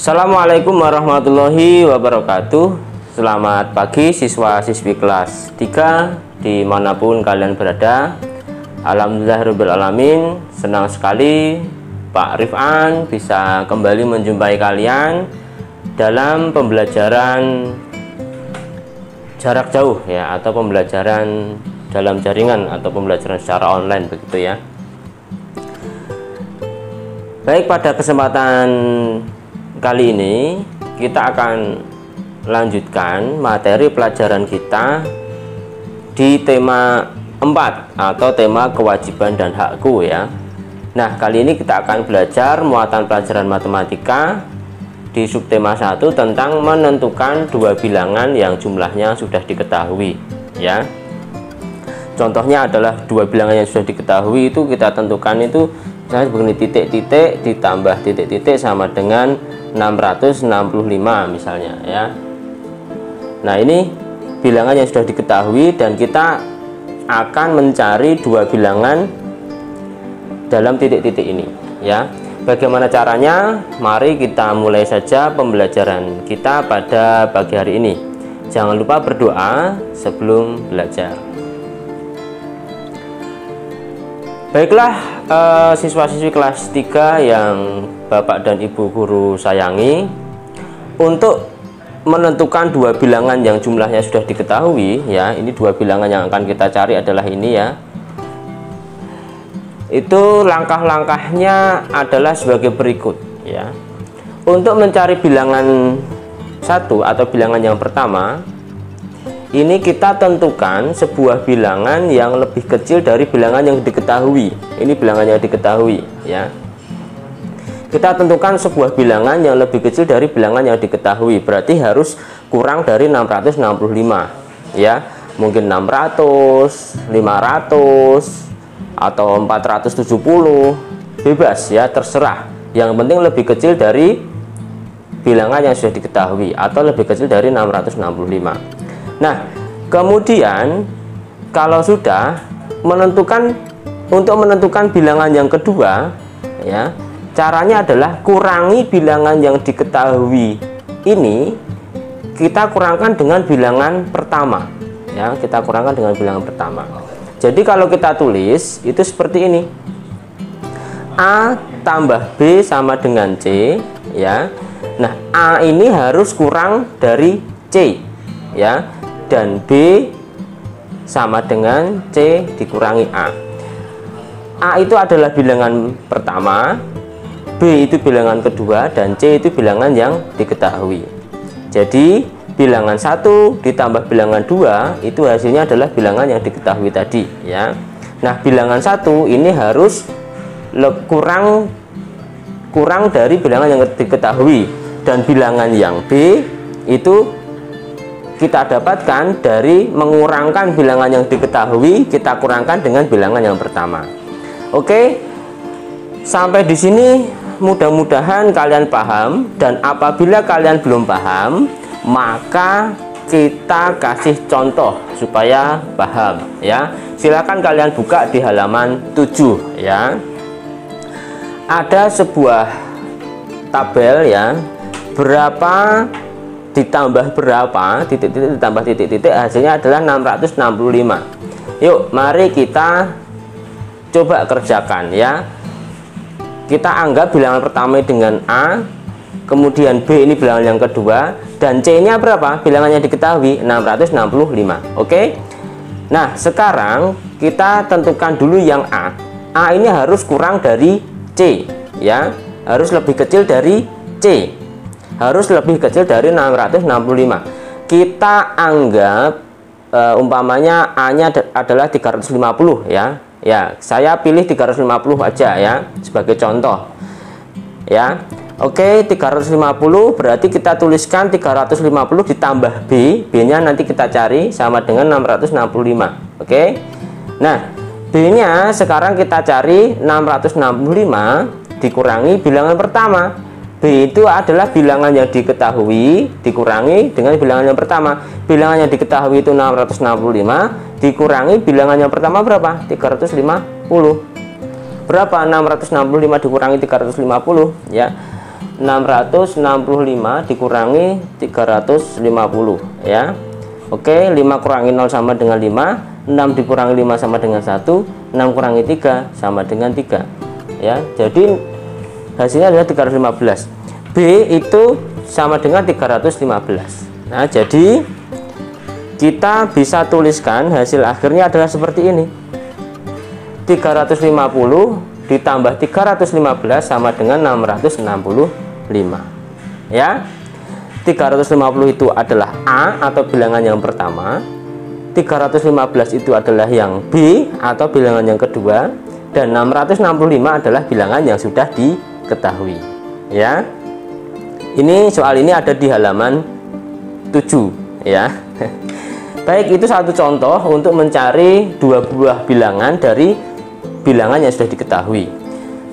Assalamualaikum warahmatullahi wabarakatuh. Selamat pagi siswa-siswi kelas 3 dimanapun kalian berada. Alhamdulillahirrahmanirrahim, senang sekali Pak Rifan bisa kembali menjumpai kalian dalam pembelajaran jarak jauh ya, atau pembelajaran dalam jaringan atau pembelajaran secara online begitu ya. Baik, pada kesempatan kali ini kita akan lanjutkan materi pelajaran kita di tema 4 atau tema kewajiban dan hakku ya. Nah, kali ini kita akan belajar muatan pelajaran matematika di subtema 1 tentang menentukan dua bilangan yang jumlahnya sudah diketahui ya. Contohnya adalah dua bilangan yang sudah diketahui itu kita tentukan itu misalnya begini, titik-titik ditambah titik-titik sama dengan 665 misalnya ya. Nah, ini bilangan yang sudah diketahui dan kita akan mencari dua bilangan dalam titik-titik ini ya. Bagaimana caranya? Mari kita mulai saja pembelajaran kita pada pagi hari ini. Jangan lupa berdoa sebelum belajar. Baiklah, siswa-siswi kelas 3 yang Bapak dan Ibu guru sayangi, untuk menentukan dua bilangan yang jumlahnya sudah diketahui ya, ini dua bilangan yang akan kita cari adalah ini ya. Itu langkah-langkahnya adalah sebagai berikut ya. Untuk mencari bilangan satu atau bilangan yang pertama, ini kita tentukan sebuah bilangan yang lebih kecil dari bilangan yang diketahui. Ini bilangan yang diketahui ya. Kita tentukan sebuah bilangan yang lebih kecil dari bilangan yang diketahui, berarti harus kurang dari 665 ya. Mungkin 600, 500 atau 470, bebas ya, terserah. Yang penting lebih kecil dari bilangan yang sudah diketahui atau lebih kecil dari 665. Nah, kemudian kalau sudah untuk menentukan bilangan yang kedua ya, caranya adalah kurangi bilangan yang diketahui ini, kita kurangkan dengan bilangan pertama ya, kita kurangkan dengan bilangan pertama. Jadi kalau kita tulis itu seperti ini, A tambah B sama dengan C ya. Nah, A ini harus kurang dari C ya, dan B sama dengan C dikurangi A. A itu adalah bilangan pertama, B itu bilangan kedua, dan C itu bilangan yang diketahui. Jadi bilangan 1 ditambah bilangan 2 itu hasilnya adalah bilangan yang diketahui tadi ya. Nah, bilangan 1 ini harus kurang dari bilangan yang diketahui, dan bilangan yang B itu kita dapatkan dari mengurangkan bilangan yang diketahui, kita kurangkan dengan bilangan yang pertama. Oke, sampai di sini mudah-mudahan kalian paham, dan apabila kalian belum paham maka kita kasih contoh supaya paham ya. Silakan kalian buka di halaman 7 ya. Ada sebuah tabel ya, berapa ditambah berapa, titik-titik ditambah titik-titik, hasilnya adalah 665. Yuk, mari kita coba kerjakan ya. Kita anggap bilangan pertama dengan A, kemudian B ini bilangan yang kedua, dan C nya berapa? Bilangannya diketahui 665. Oke. Nah, sekarang kita tentukan dulu yang A. A ini harus kurang dari C ya, harus lebih kecil dari C, harus lebih kecil dari 665. Kita anggap umpamanya A-nya adalah 350 ya. Ya, saya pilih 350 aja ya sebagai contoh. Ya. Oke, 350 berarti kita tuliskan 350 ditambah B. B-nya nanti kita cari sama dengan 665. Oke. Nah, B-nya sekarang kita cari 665 dikurangi bilangan pertama. B itu adalah bilangan yang diketahui dikurangi dengan bilangan yang pertama. Bilangan yang diketahui itu 665 dikurangi bilangan yang pertama berapa? 350. Berapa 665 dikurangi 350 ya? 665 dikurangi 350 ya. Oke, 5 kurangi 0 sama dengan 5, 6 dikurangi 5 sama dengan 1, 6 kurangi 3 sama dengan 3 ya. Jadi hasilnya adalah 315. B itu sama dengan 315. Nah, jadi kita bisa tuliskan hasil akhirnya adalah seperti ini. 350 ditambah 315 sama dengan 665 ya. 350 itu adalah A atau bilangan yang pertama, 315 itu adalah yang B atau bilangan yang kedua, dan 665 adalah bilangan yang sudah diketahui ya. Ini soal ini ada di halaman 7 ya. Baik, itu satu contoh untuk mencari dua buah bilangan dari bilangan yang sudah diketahui.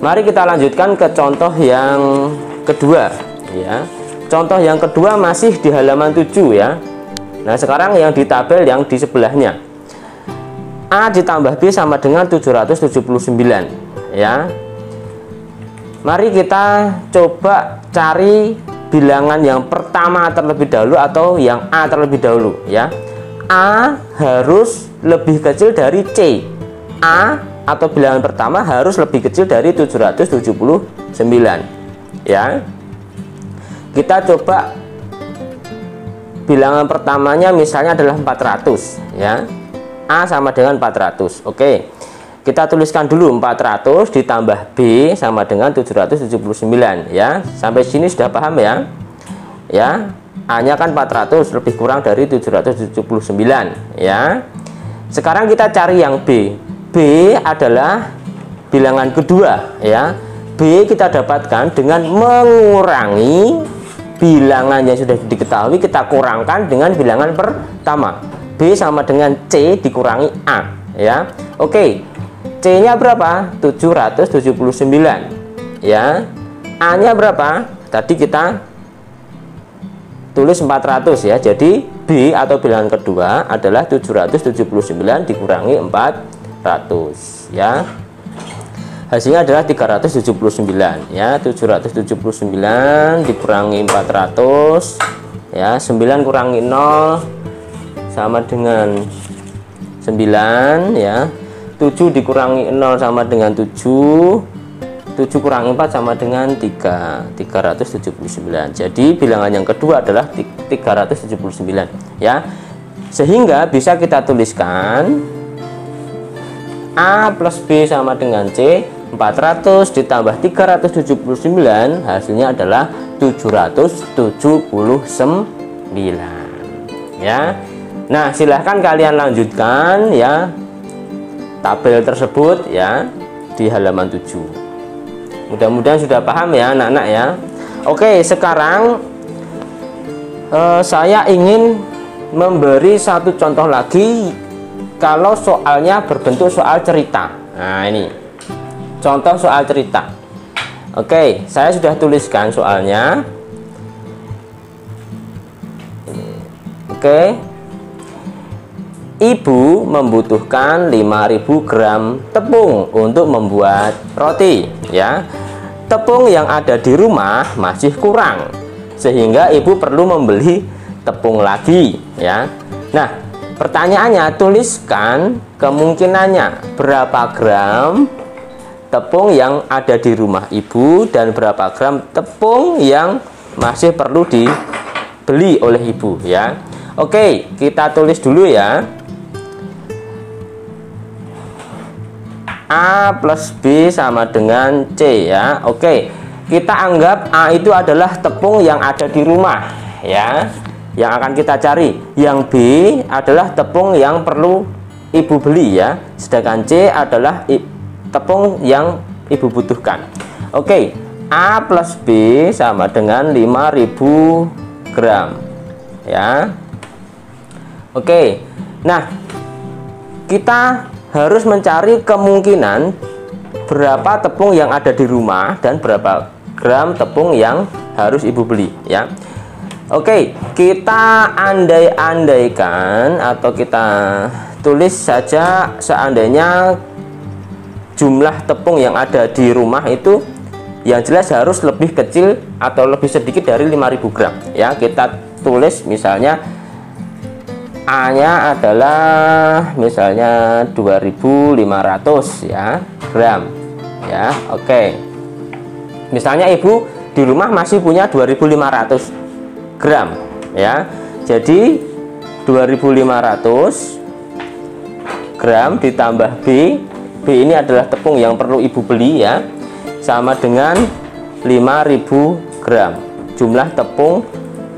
Mari kita lanjutkan ke contoh yang kedua ya. Contoh yang kedua masih di halaman 7 ya. Nah, sekarang yang di tabel yang di sebelahnya. A ditambah B sama dengan 779 ya. Mari kita coba cari bilangan yang pertama terlebih dahulu atau yang A terlebih dahulu ya. A harus lebih kecil dari C. A atau bilangan pertama harus lebih kecil dari 779 ya. Kita coba bilangan pertamanya misalnya adalah 400 ya. A sama dengan 400. Oke, kita tuliskan dulu 400 ditambah B sama dengan 779 ya. Sampai sini sudah paham ya. Ya, A nya kan 400 lebih kurang dari 779 ya. Sekarang kita cari yang B. B adalah bilangan kedua ya. B kita dapatkan dengan mengurangi bilangan yang sudah diketahui, kita kurangkan dengan bilangan pertama. B sama dengan C dikurangi A ya. Oke, C nya berapa? 779 ya. A nya berapa? Tadi kita tulis 400 ya. Jadi B atau bilangan kedua adalah 779 dikurangi 400 ya. Hasilnya adalah 379 ya. 779 dikurangi 400 ya. 9 kurangi 0 sama dengan 9 ya. 7 dikurangi 0 sama dengan 7. 7 kurangi 4 sama dengan 3. 379. Jadi bilangan yang kedua adalah 379 ya. Sehingga bisa kita tuliskan A plus B sama dengan C. 400 ditambah 379 hasilnya adalah 779 ya. Nah, silahkan kalian lanjutkan ya tabel tersebut ya di halaman 7. Mudah-mudahan sudah paham ya anak-anak ya. Oke, sekarang saya ingin memberi satu contoh lagi kalau soalnya berbentuk soal cerita. Nah, ini contoh soal cerita. Oke, saya sudah tuliskan soalnya. Oke. Ibu membutuhkan 5.000 gram tepung untuk membuat roti ya. Tepung yang ada di rumah masih kurang, sehingga ibu perlu membeli tepung lagi ya. Nah, pertanyaannya, tuliskan kemungkinannya berapa gram tepung yang ada di rumah ibu dan berapa gram tepung yang masih perlu dibeli oleh ibu ya. Oke, kita tulis dulu ya. A plus B sama dengan C ya. Oke, kita anggap A itu adalah tepung yang ada di rumah ya, yang akan kita cari. Yang B adalah tepung yang perlu ibu beli ya, sedangkan C adalah tepung yang ibu butuhkan. Oke, A plus B sama dengan 5.000 gram ya. Oke, nah kita harus mencari kemungkinan berapa tepung yang ada di rumah dan berapa gram tepung yang harus ibu beli ya. Oke, kita andai-andaikan atau kita tulis saja seandainya jumlah tepung yang ada di rumah itu yang jelas harus lebih kecil atau lebih sedikit dari 5.000 gram ya. Kita tulis misalnya A-nya adalah misalnya 2.500 ya gram ya. Oke, misalnya ibu di rumah masih punya 2.500 gram ya. Jadi 2.500 gram ditambah B ini adalah tepung yang perlu ibu beli ya, sama dengan 5.000 gram jumlah tepung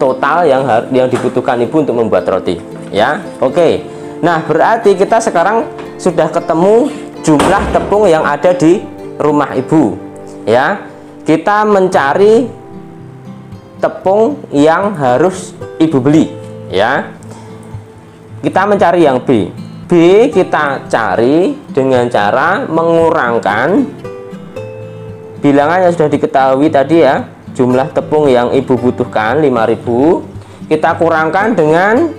total yang dibutuhkan ibu untuk membuat roti ya. Oke, nah berarti kita sekarang sudah ketemu jumlah tepung yang ada di rumah ibu ya. Kita mencari tepung yang harus ibu beli ya. Kita mencari yang B kita cari dengan cara mengurangkan bilangan yang sudah diketahui tadi ya, jumlah tepung yang ibu butuhkan 5.000, kita kurangkan dengan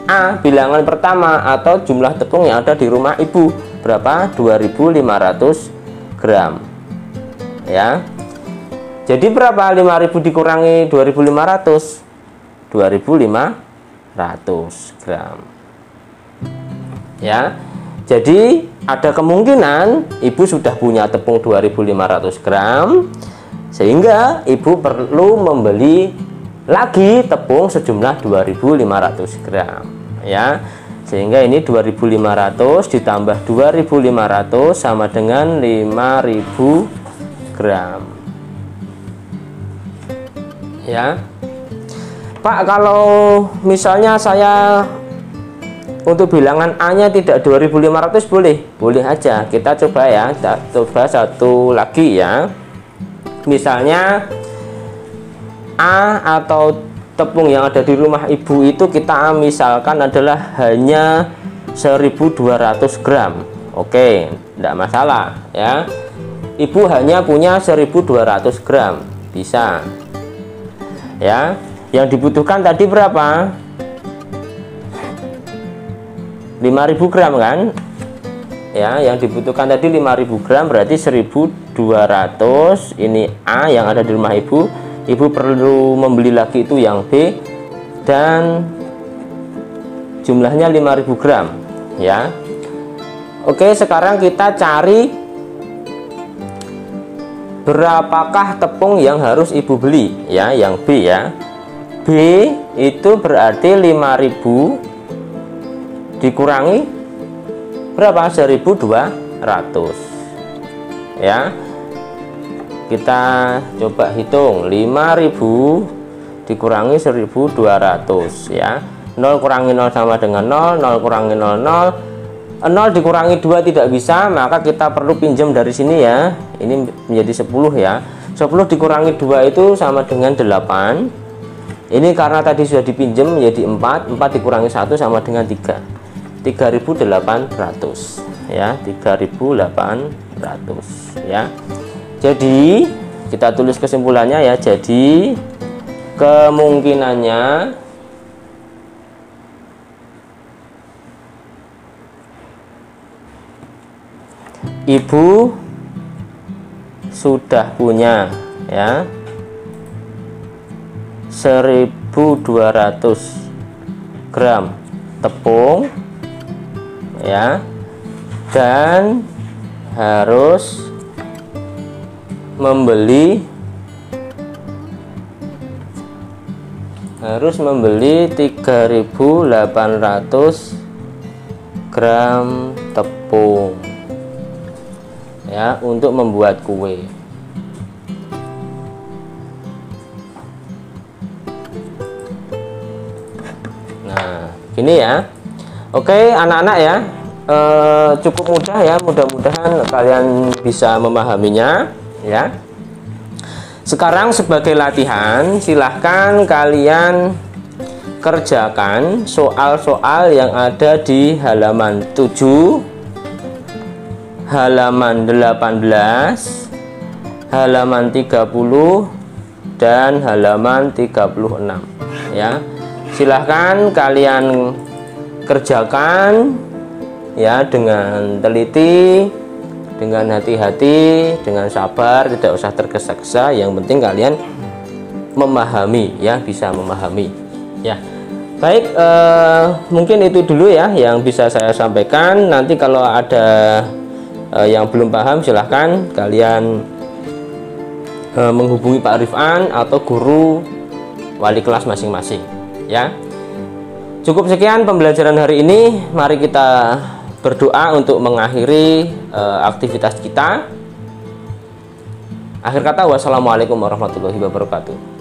A, bilangan pertama atau jumlah tepung yang ada di rumah ibu, berapa? 2.500 gram ya. Jadi berapa 5.000 dikurangi 2.500? 2.500 gram ya. Jadi ada kemungkinan ibu sudah punya tepung 2.500 gram, sehingga ibu perlu membeli lagi tepung sejumlah 2.500 gram ya. Sehingga ini 2.500 ditambah 2.500 sama dengan 5.000 gram ya. Pak, kalau misalnya saya untuk bilangan A-nya tidak 2.500 boleh aja. Kita coba ya, kita coba satu lagi ya. Misalnya A atau tepung yang ada di rumah ibu itu kita misalkan adalah hanya 1.200 gram. Oke, tidak masalah ya. Ibu hanya punya 1.200 gram, bisa ya. Yang dibutuhkan tadi berapa? 5.000 gram kan ya. Yang dibutuhkan tadi 5.000 gram, berarti 1.200 ini A yang ada di rumah ibu. Ibu perlu membeli lagi itu yang B dan jumlahnya 5.000 gram ya. Oke, sekarang kita cari berapakah tepung yang harus ibu beli ya, yang B ya. B itu berarti 5.000 dikurangi berapa? 1.200 ya. Kita coba hitung 5.000 dikurangi 1.200 ya. 0 kurangi 0 sama dengan 0, 0 kurangi 0, 0 dikurangi 2 tidak bisa, maka kita perlu pinjam dari sini ya. Ini menjadi 10 ya. 10 dikurangi 2 itu sama dengan 8. Ini karena tadi sudah dipinjam menjadi 4 dikurangi 1 sama dengan 3. 3.800 ya, 3.800 ya. Jadi kita tulis kesimpulannya ya. Jadi kemungkinannya ibu sudah punya ya 1.200 gram tepung ya, dan harus membeli 3.800 gram tepung ya untuk membuat kue. Nah, gini ya. Oke, anak-anak ya, cukup mudah ya. Mudah-mudahan kalian bisa memahaminya ya. Sekarang sebagai latihan, silahkan kalian kerjakan soal-soal yang ada di halaman 7, halaman 18, halaman 30, dan halaman 36 ya. Silahkan kalian kerjakan ya dengan teliti, dengan hati-hati, dengan sabar, tidak usah tergesa-gesa. Yang penting kalian memahami, ya, bisa memahami, ya. Baik, mungkin itu dulu ya yang bisa saya sampaikan. Nanti kalau ada yang belum paham, silahkan kalian menghubungi Pak Rifan atau guru wali kelas masing-masing, ya. Cukup sekian pembelajaran hari ini. Mari kita berdoa untuk mengakhiri aktivitas kita. Akhir kata, wassalamualaikum warahmatullahi wabarakatuh.